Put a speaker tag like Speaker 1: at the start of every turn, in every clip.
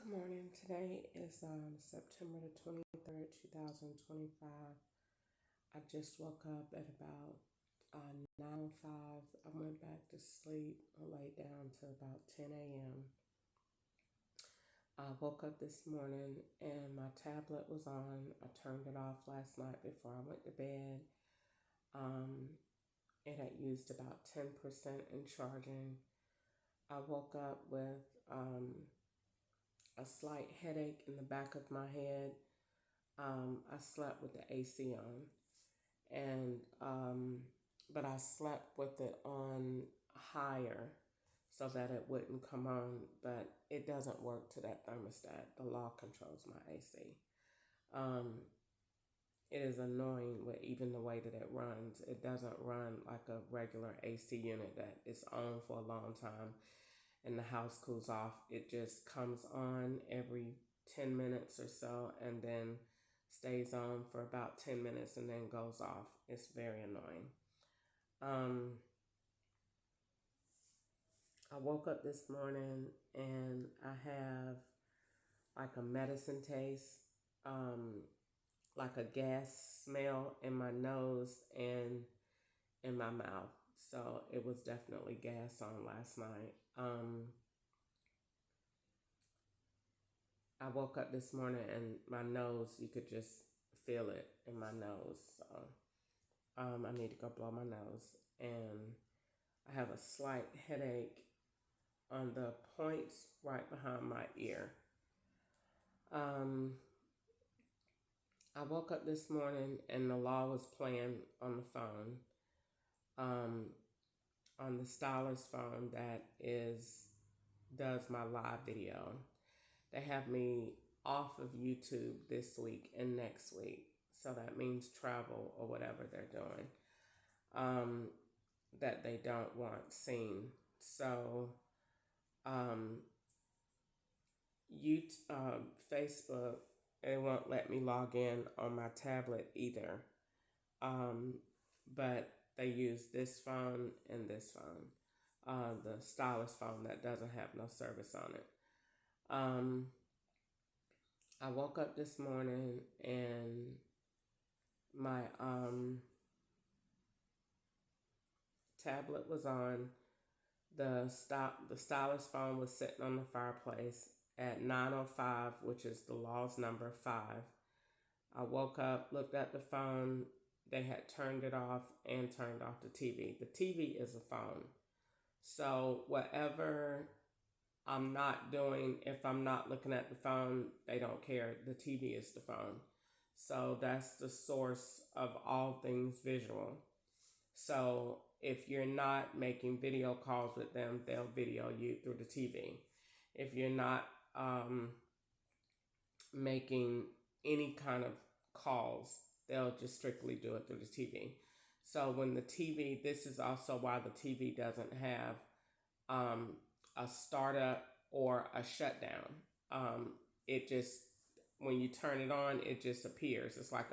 Speaker 1: Good morning. Today is September the 23rd, 2025. I just woke up at about 9:05. I went back to sleep. I laid down till about 10 a.m. I woke up this morning and my tablet was on. I turned it off last night before I went to bed. Um, it had used about 10% in charging. I woke up with a slight headache in the back of my head. I slept with the AC on, and but I slept with it on higher so that it wouldn't come on. But it doesn't work to that thermostat. The law controls my AC. Um, it is annoying with even the way that it runs. It doesn't run like a regular AC unit that is on for a long time and the house cools off. It just comes on every 10 minutes or so and then stays on for about 10 minutes and then goes off. It's very annoying. I woke up this morning and I have like a medicine taste, like a gas smell in my nose and in my mouth. So it was definitely gas on last night. I woke up this morning and my nose, you could just feel it in my nose. So I need to go blow my nose. And I have a slight headache on the points right behind my ear. I woke up this morning and the law was playing on the phone, on the stylist phone that does my live video. They have me off of YouTube this week and next week. So that means travel or whatever they're doing, that they don't want seen. So Facebook, it won't let me log in on my tablet either. But they use this phone and this phone, the stylist phone that doesn't have no service on it. I woke up this morning and my tablet was on. The stylist phone was sitting on the fireplace at 9:05, which is the law's number 5. I woke up, looked at the phone. They had turned it off and turned off the TV. The TV is a phone. So whatever I'm not doing, if I'm not looking at the phone, they don't care. The TV is the phone. So that's the source of all things visual. So if you're not making video calls with them, they'll video you through the TV. If you're not making any kind of calls, they'll just strictly do it through the TV. So when the TV, this is also why the TV doesn't have a startup or a shutdown. It just, when you turn it on, it just appears. It's like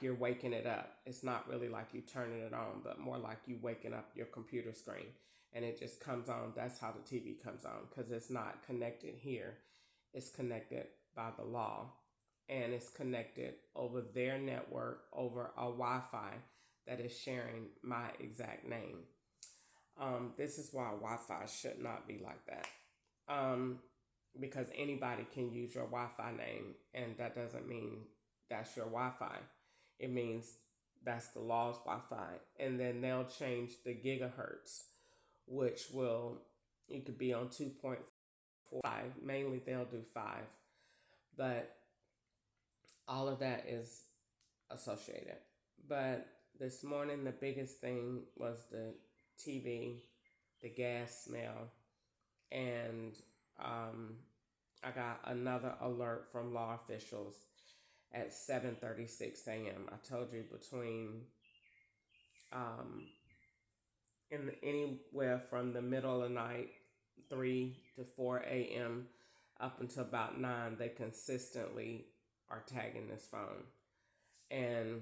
Speaker 1: you're waking it up. It's not really like you turning it on, but more like you waking up your computer screen and it just comes on. That's how the TV comes on, because it's not connected here. It's connected by the law, and it's connected over their network over a Wi-Fi that is sharing my exact name. This is why Wi-Fi should not be like that. Because anybody can use your Wi-Fi name, and that doesn't mean that's your Wi-Fi. It means that's the law's Wi-Fi. And then they'll change the gigahertz, which you could be on 2.45. Mainly they'll do 5. But all of that is associated. But this morning, the biggest thing was the TV, the gas smell, and I got another alert from law officials at 7:36 a.m. I told you between anywhere from the middle of the night, 3 to 4 a.m. up until about 9, they consistently are tagging this phone. And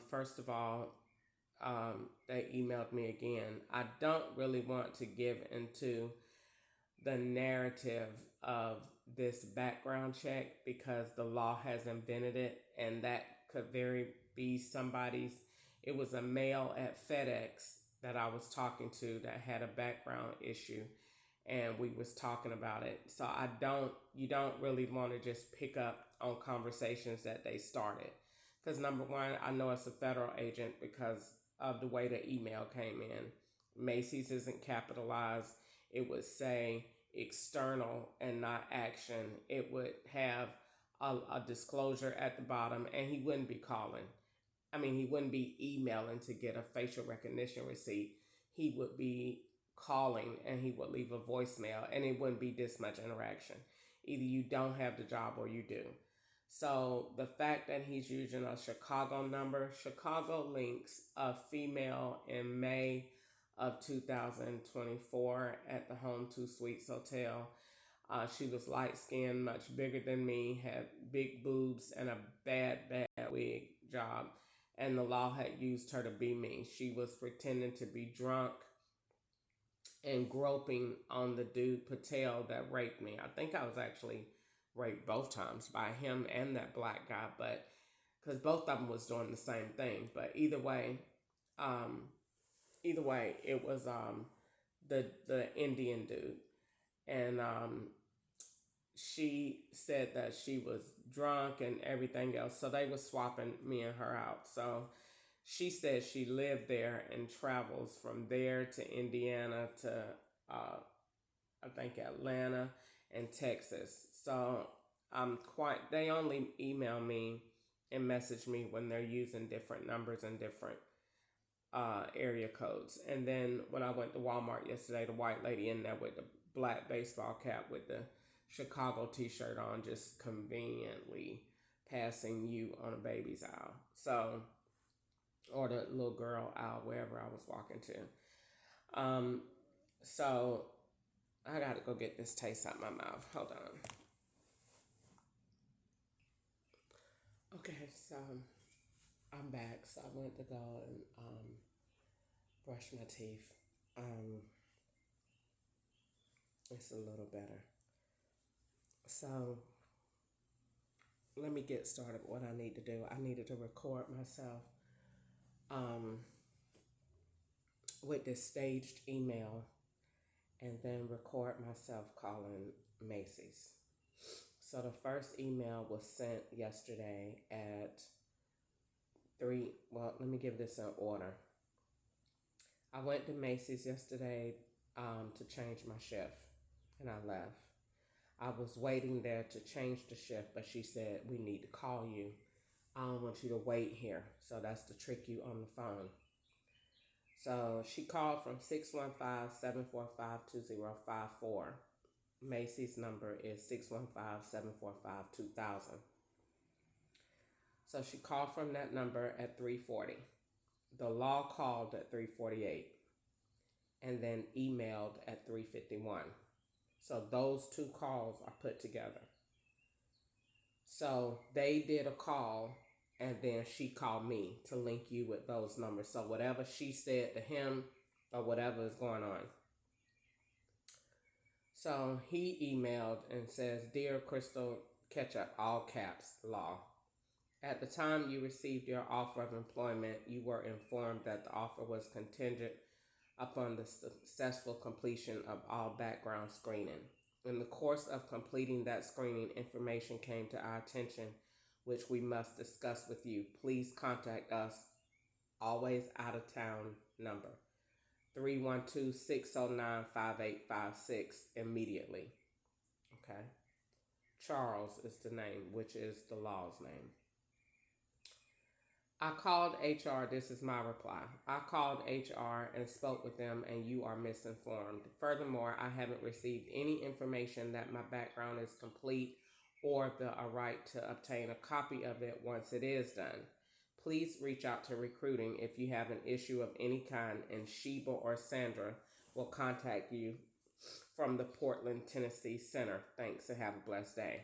Speaker 1: first of all, they emailed me again. I don't really want to give into the narrative of this background check because the law has invented it, and that could very be somebody's. It was a male at FedEx that I was talking to that had a background issue, and we was talking about it. So you don't really want to just pick up on conversations that they started, because number one, I know it's a federal agent because of the way the email came in. Macys isn't capitalized. It would say external and not action. It would have a disclosure at the bottom, and he wouldn't be calling. I mean, he wouldn't be emailing to get a facial recognition receipt. He would be calling, and he would leave a voicemail, and it wouldn't be this much interaction. Either you don't have the job or you do. So the fact that he's using a Chicago number, Chicago links a female in May of 2024 at the Home Two Suites Hotel. She was light skinned, much bigger than me, had big boobs, and a bad wig job. And the law had used her to be me. She was pretending to be drunk and groping on the dude Patel that raped me. I think I was actually raped both times by him and that black guy, but because both of them was doing the same thing. But um, either way, it was the Indian dude, and she said that she was drunk and everything else. So they were swapping me and her out. So she said she lived there and travels from there to Indiana to I think Atlanta and Texas. So they only email me and message me when they're using different numbers and different area codes. And then when I went to Walmart yesterday, the white lady in there with the black baseball cap with the Chicago t-shirt on, just conveniently passing you on a baby's aisle. So, or the little girl aisle, wherever I was walking to. So I got to go get this taste out my mouth. Hold on. Okay, so I'm back. So I went to go and brush my teeth. It's a little better. So let me get started. What I need to do, I needed to record myself um, with this staged email, and then record myself calling Macys. So the first email was sent yesterday at 3. Well, let me give this in order. I went to Macys yesterday to change my shift, and I left. I was waiting there to change the shift, but she said, we need to call you. I don't want you to wait here. So that's to trick you on the phone. So she called from 615-745-2054. Macys number is 615-745-2000. So she called from that number at 3:40. The law called at 3:48 and then emailed at 3:51. So those two calls are put together. So they did a call, and then she called me to link you with those numbers. So whatever she said to him or whatever is going on. So he emailed and says, Dear Crystal Ketchup, all caps, law. At the time you received your offer of employment, you were informed that the offer was contingent upon the successful completion of all background screening. In the course of completing that screening, information came to our attention which we must discuss with you. Please contact us, always out of town number, 312-609-5856 immediately. Okay. Charles is the name, which is the law's name. I called HR. This is my reply. I called HR and spoke with them, and you are misinformed. Furthermore, I haven't received any information that my background is complete or a right to obtain a copy of it once it is done. Please reach out to recruiting if you have an issue of any kind, and Sheba or Sandra will contact you from the Portland, Tennessee Center. Thanks, and have a blessed day.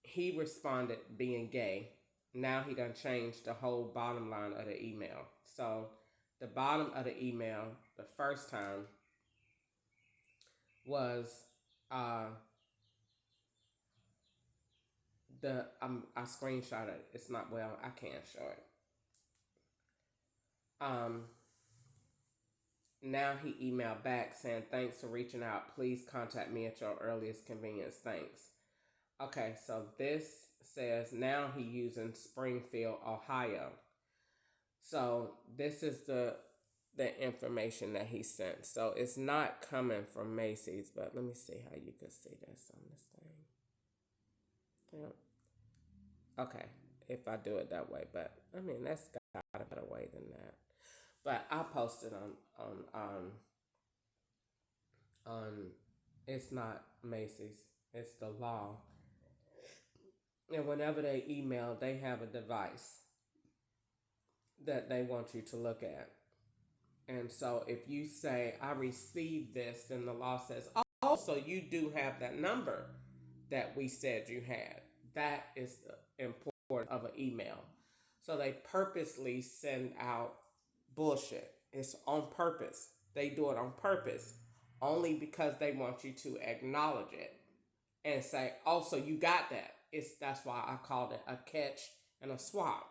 Speaker 1: He responded being gay. Now he done changed the whole bottom line of the email. So the bottom of the email, the first time, was uh I screenshot it. It's not, well, I can't show it. Um Now he emailed back saying, "Thanks for reaching out. Please contact me at your earliest convenience. Thanks." Okay, so this says now he using Springfield, Ohio. So this is the information that he sent. So it's not coming from Macys, but let me see how you can see this on this thing. Yeah. Okay, if I do it that way, but I mean that's got a better way than that. But I posted on it's not Macys, it's the law. And whenever they email, they have a device that they want you to look at. And so if you say, "I received this," then the law says, "Also, you do have that number that we said you had." That is the importance of an email. So they purposely send out bullshit. It's on purpose. They do it on purpose only because they want you to acknowledge it and say, "Oh, so you got that." That's why I called it a catch and a swap,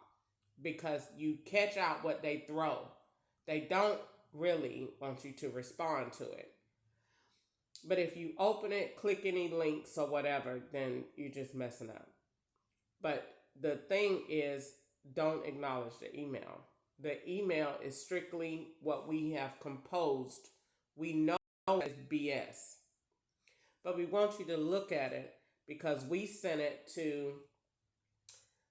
Speaker 1: because you catch out what they throw. They don't really want you to respond to it. But if you open it, click any links or whatever, then you're just messing up. But the thing is, don't acknowledge the email. The email is strictly what we have composed. We know it's BS. But we want you to look at it because we sent it to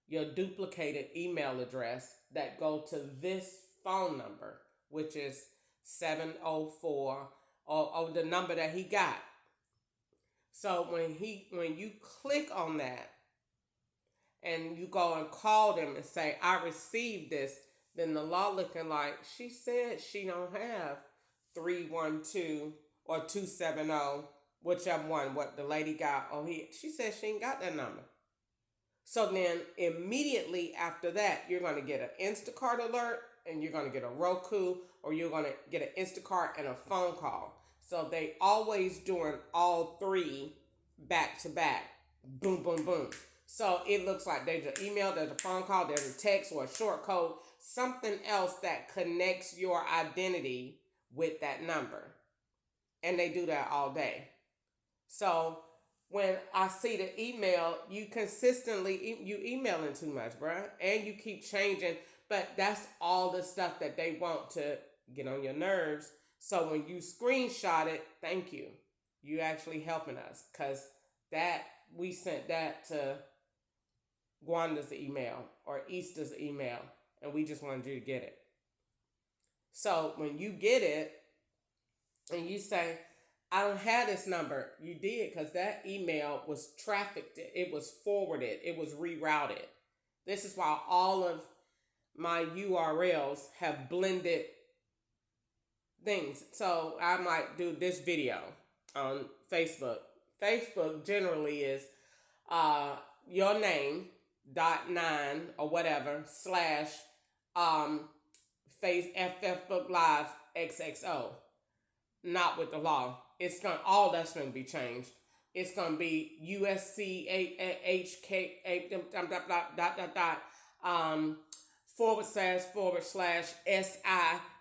Speaker 1: your duplicated email address that go to this phone number, which is 704, or the number that he got. So when you click on that and you go and call them and say, "I received this," then the law looking like, she said she don't have 312 or 270, whichever one, what the lady got. Oh, she said she ain't got that number. So then immediately after that, you're going to get an Instacart alert, and you're going to get a Roku, or you're going to get an Instacart and a phone call. So they always doing all three back to back. Boom, boom, boom. So it looks like there's an email, there's a phone call, there's a text or a short code, something else that connects your identity with that number. And they do that all day. So when I see the email, you consistently you emailing too much, bruh, and you keep changing. But that's all the stuff that they want to get on your nerves. So when you screenshot it, thank you. You actually helping us, because that we sent that to Gwanda's email or Easter's email, and we just wanted you to get it. So when you get it and you say, "I don't have this number," you did, because that email was trafficked. It was forwarded. It was rerouted. This is why all of my URLs have blended things. So I might do this video on Facebook. Facebook generally is your name .9 or whatever slash face Facebook Live XXO. Not with the law. It's gonna all that's gonna be changed. It's gonna be USC HK //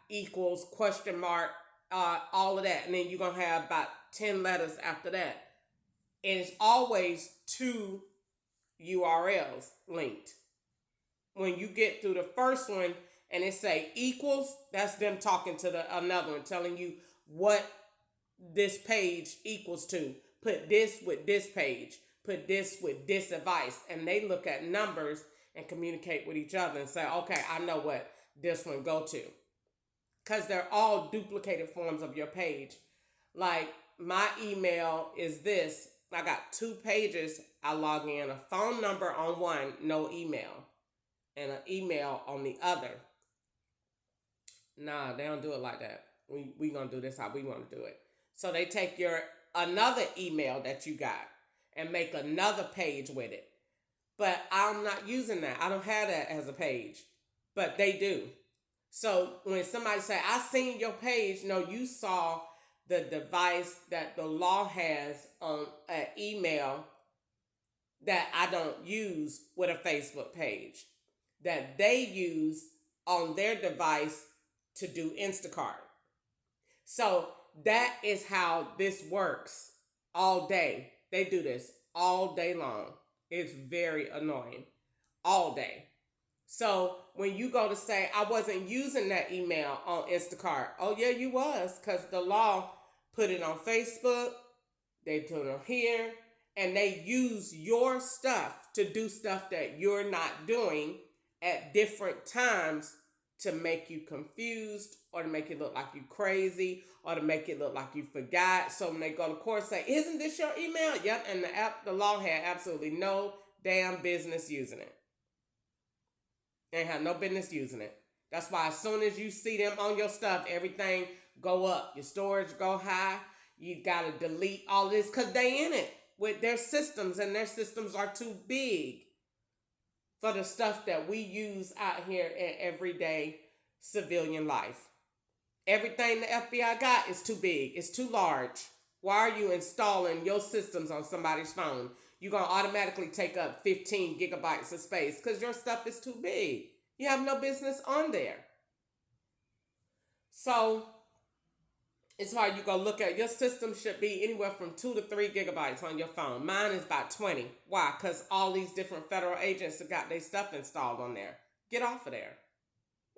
Speaker 1: equals question mark, all of that, and then you're gonna have about 10 letters after that. And it's always two URLs linked. When you get through the first one and it say equals, that's them talking to the another one, telling you what this page equals to. Put this with this page. Put this with this advice. And they look at numbers and communicate with each other and say, "Okay, I know what this one go to." Because they're all duplicated forms of your page. Like my email is this. I got 2 pages. I log in, a phone number on one, no email, and an email on the other. Nah, they don't do it like that. We gonna do this how we want to do it. So they take your another email that you got and make another page with it. But I'm not using that. I don't have that as a page. But they do. So when somebody say, "I seen your page," no, you saw the device that the law has on an email that I don't use with a Facebook page that they use on their device to do Instacart. So that is how this works all day. They do this all day long. It's very annoying. All day. So when you go to say, I wasn't using that email on Instacart, oh yeah, you was, because the law put it on Facebook, they put it on here, and they use your stuff to do stuff that you're not doing at different times to make you confused or to make it look like you crazy or to make it look like you forgot. So when they go to court, say, isn't this your email? Yep, and the law had absolutely no damn business using it. They have no business using it. That's why as soon as you see them on your stuff, everything go up. Your storage go high. You got to delete all this because they in it with their systems, and their systems are too big for the stuff that we use out here in everyday civilian life. Everything the FBI got is too big. It's too large. Why are you installing your systems on somebody's phone? You're going to automatically take up 15 gigabytes of space because your stuff is too big. You have no business on there. So it's why you go look at your system should be anywhere from 2 to 3 gigabytes on your phone. Mine is about 20. Why? Because all these different federal agents have got their stuff installed on there. Get off of there.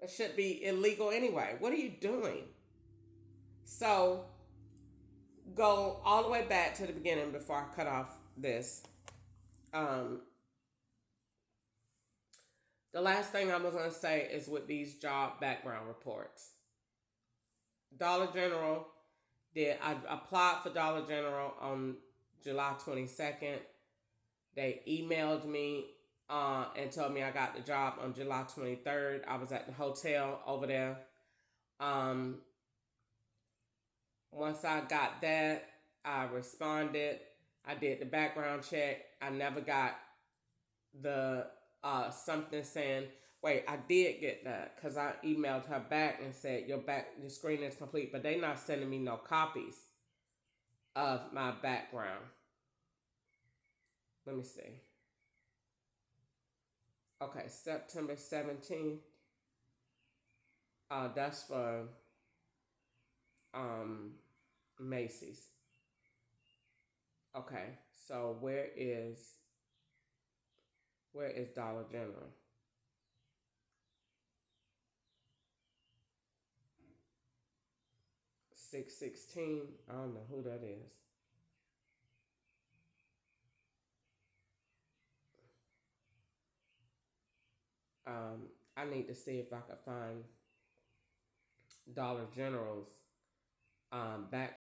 Speaker 1: It should be illegal anyway. What are you doing? So go all the way back to the beginning before I cut off this. Um, the last thing I was going to say is with these job background reports. Dollar General I applied for Dollar General on July 22nd. They emailed me and told me I got the job on July 23rd. I was at the hotel over there. Once I got that, I responded. I did the background check. I never got the something saying, wait, I did get that because I emailed her back and said your screen is complete, but they not sending me no copies of my background. Let me see. Okay, September 17th. That's for Macys. Okay, so where is Dollar General? 616. I don't know who that is. I need to see if I can find Dollar General's back